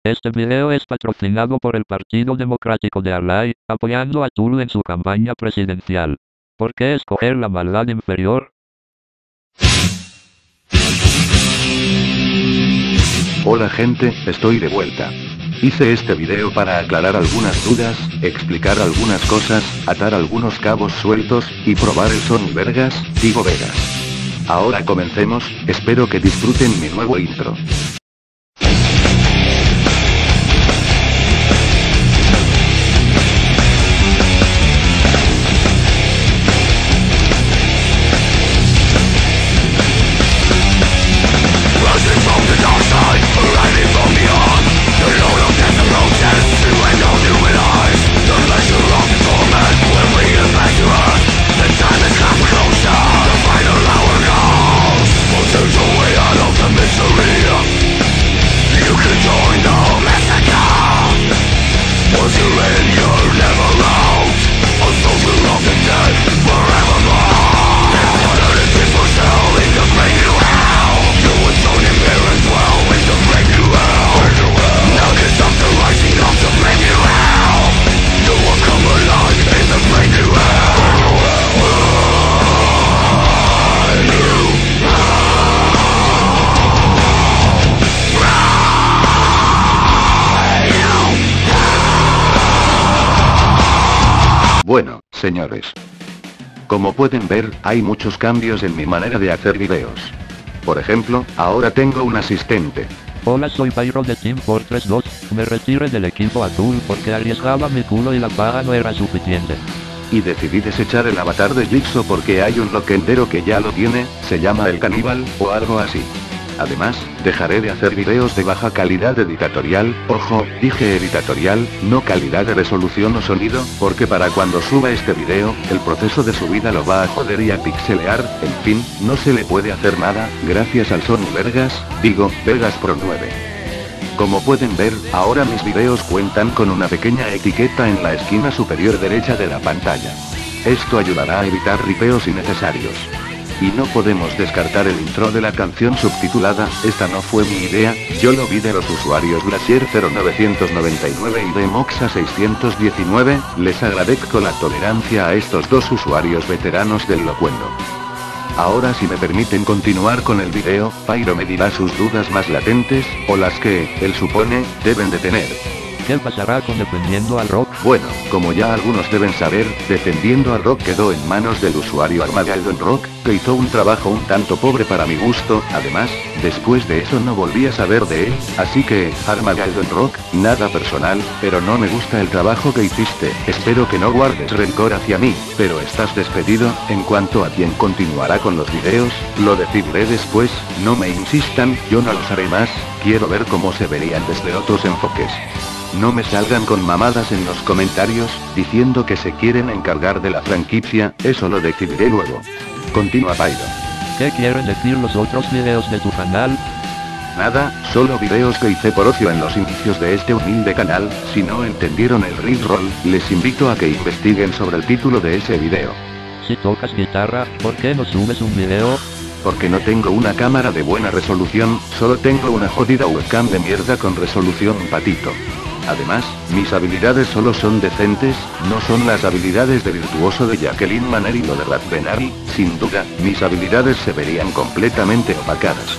Este video es patrocinado por el Partido Democrático de Arlay, apoyando a Tulu en su campaña presidencial. ¿Por qué escoger la maldad inferior? Hola gente, estoy de vuelta. Hice este video para aclarar algunas dudas, explicar algunas cosas, atar algunos cabos sueltos, y probar el Sony Vegas. Ahora comencemos, espero que disfruten mi nuevo intro. Bueno, señores. Como pueden ver, hay muchos cambios en mi manera de hacer videos. Por ejemplo, ahora tengo un asistente. Hola, soy Pyro de Team Fortress 2, me retiré del equipo azul porque arriesgaba mi culo y la paga no era suficiente. Y decidí desechar el avatar de Jigsaw porque hay un loquendero que ya lo tiene, se llama el caníbal, o algo así. Además, dejaré de hacer videos de baja calidad editorial, ojo, dije editorial, no calidad de resolución o sonido, porque para cuando suba este video, el proceso de subida lo va a joder y a pixelear, en fin, no se le puede hacer nada, gracias al Sony Vegas Pro 9. Como pueden ver, ahora mis videos cuentan con una pequeña etiqueta en la esquina superior derecha de la pantalla. Esto ayudará a evitar ripeos innecesarios. Y no podemos descartar el intro de la canción subtitulada, esta no fue mi idea, yo lo vi de los usuarios Glacier0999 y de Moxa 619, les agradezco la tolerancia a estos dos usuarios veteranos del locuendo. Ahora si me permiten continuar con el video, Pyro me dirá sus dudas más latentes, o las que, él supone, deben de tener. ¿Qué pasará con Defendiendo al Rock? Bueno, como ya algunos deben saber, Defendiendo al Rock quedó en manos del usuario Armageddon Rock, que hizo un trabajo un tanto pobre para mi gusto, además, después de eso no volví a saber de él, así que, Armageddon Rock, nada personal, pero no me gusta el trabajo que hiciste, espero que no guardes rencor hacia mí, pero estás despedido. En cuanto a quién continuará con los videos, lo decidiré después, no me insistan, yo no los haré más, quiero ver cómo se verían desde otros enfoques. No me salgan con mamadas en los comentarios, diciendo que se quieren encargar de la franquicia, eso lo decidiré luego. Continúa Pyro. ¿Qué quieren decir los otros videos de tu canal? Nada, solo videos que hice por ocio en los inicios de este humilde canal, si no entendieron el rickroll, les invito a que investiguen sobre el título de ese video. Si tocas guitarra, ¿por qué no subes un video? Porque no tengo una cámara de buena resolución, solo tengo una jodida webcam de mierda con resolución patito. Además, mis habilidades solo son decentes, no son las habilidades de virtuoso de Jacqueline Manner y lo de Raspberry, sin duda, mis habilidades se verían completamente opacadas.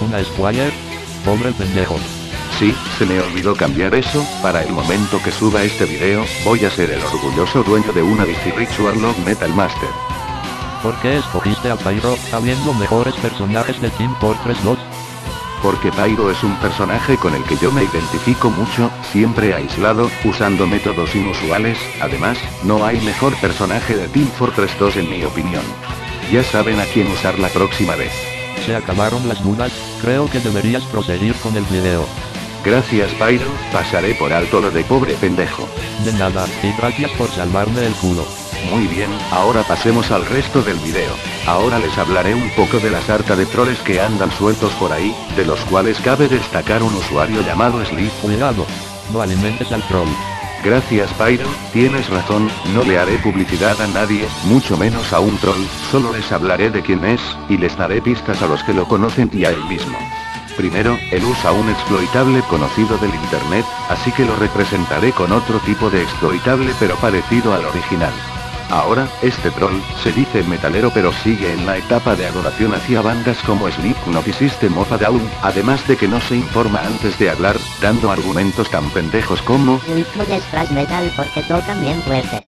¿Una Squire? Pobre pendejo. Sí, se me olvidó cambiar eso, para el momento que suba este video, voy a ser el orgulloso dueño de una DC Rich Warlock Metal Master. ¿Por qué escogiste a Pyro, habiendo mejores personajes de Team Fortress 2? Porque Pyro es un personaje con el que yo me identifico mucho, siempre aislado, usando métodos inusuales, además, no hay mejor personaje de Team Fortress 2 en mi opinión. Ya saben a quién usar la próxima vez. Se acabaron las dudas, creo que deberías proseguir con el video. Gracias Pyro, pasaré por alto lo de pobre pendejo. De nada, y gracias por salvarme el culo. Muy bien, ahora pasemos al resto del video. Ahora les hablaré un poco de la sarta de troles que andan sueltos por ahí, de los cuales cabe destacar un usuario llamado Sleep. Cuidado, no alimentes al troll. Gracias Pyro, tienes razón, no le haré publicidad a nadie, mucho menos a un troll, solo les hablaré de quién es, y les daré pistas a los que lo conocen y a él mismo. Primero, él usa un exploitable conocido del internet, así que lo representaré con otro tipo de exploitable pero parecido al original. Ahora, este troll, se dice metalero pero sigue en la etapa de adoración hacia bandas como Slipknot y System of a Down, además de que no se informa antes de hablar, dando argumentos tan pendejos como Slipknot es thrash metal porque tocan bien fuerte.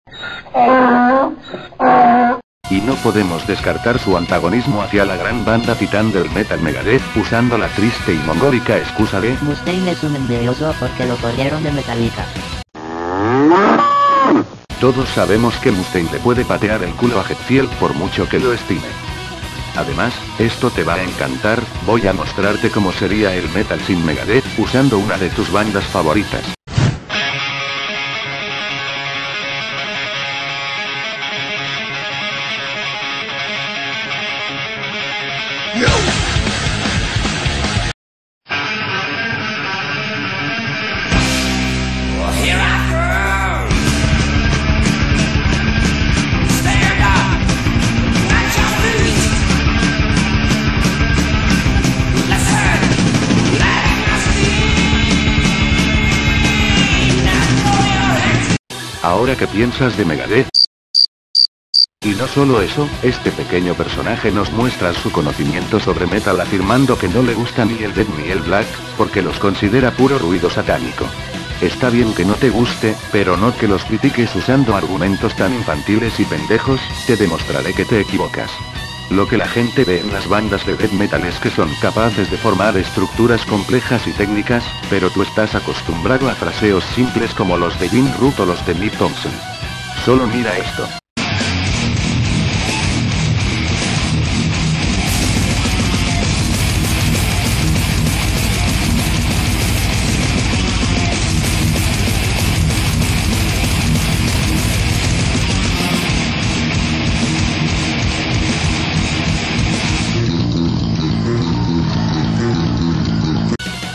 Y no podemos descartar su antagonismo hacia la gran banda titán del metal Megadeth, usando la triste y mongólica excusa de Mustaine es un envidioso porque lo corrieron de Metallica. Todos sabemos que Mustaine le puede patear el culo a Hetfield por mucho que lo estime. Además, esto te va a encantar, voy a mostrarte cómo sería el metal sin Megadeth, usando una de tus bandas favoritas. Ahora, ¿qué piensas de Megadeth? Y no solo eso, este pequeño personaje nos muestra su conocimiento sobre metal afirmando que no le gusta ni el death ni el black, porque los considera puro ruido satánico. Está bien que no te guste, pero no que los critiques usando argumentos tan infantiles y pendejos, te demostraré que te equivocas. Lo que la gente ve en las bandas de death metal es que son capaces de formar estructuras complejas y técnicas, pero tú estás acostumbrado a fraseos simples como los de Jim Root o los de Nick Thompson. Solo mira esto.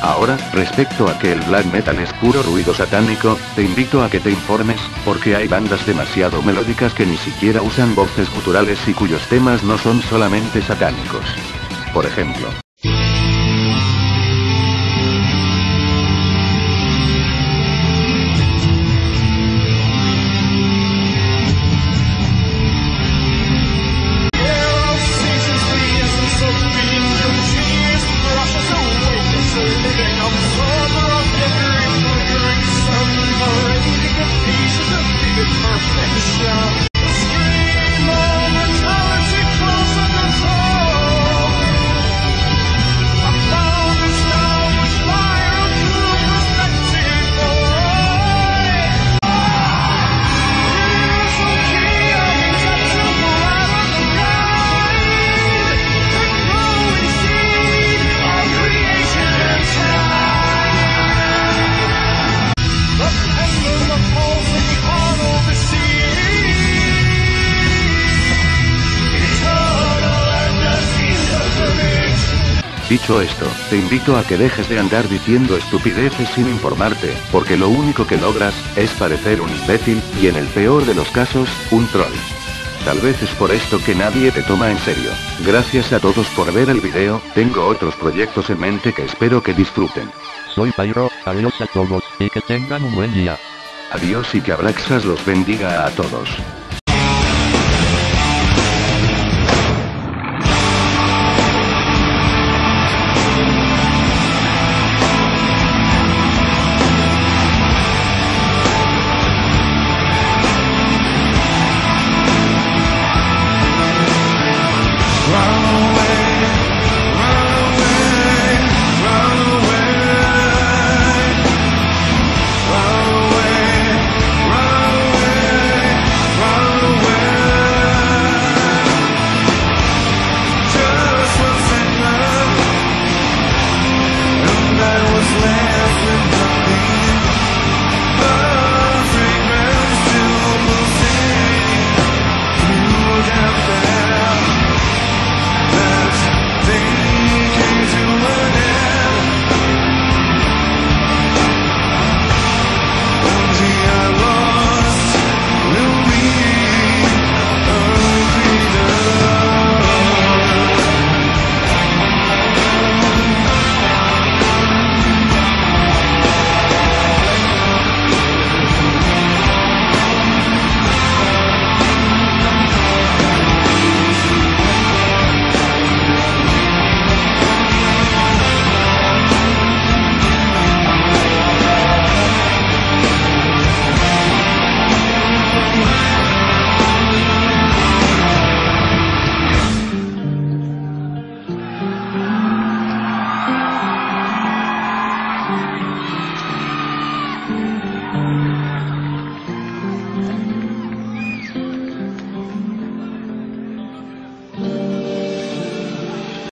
Ahora, respecto a que el black metal es puro ruido satánico, te invito a que te informes, porque hay bandas demasiado melódicas que ni siquiera usan voces guturales y cuyos temas no son solamente satánicos. Por ejemplo. Dicho esto, te invito a que dejes de andar diciendo estupideces sin informarte, porque lo único que logras, es parecer un imbécil, y en el peor de los casos, un troll. Tal vez es por esto que nadie te toma en serio. Gracias a todos por ver el video, tengo otros proyectos en mente que espero que disfruten. Soy Pyro, adiós a todos, y que tengan un buen día. Adiós y que Abraxas los bendiga a todos.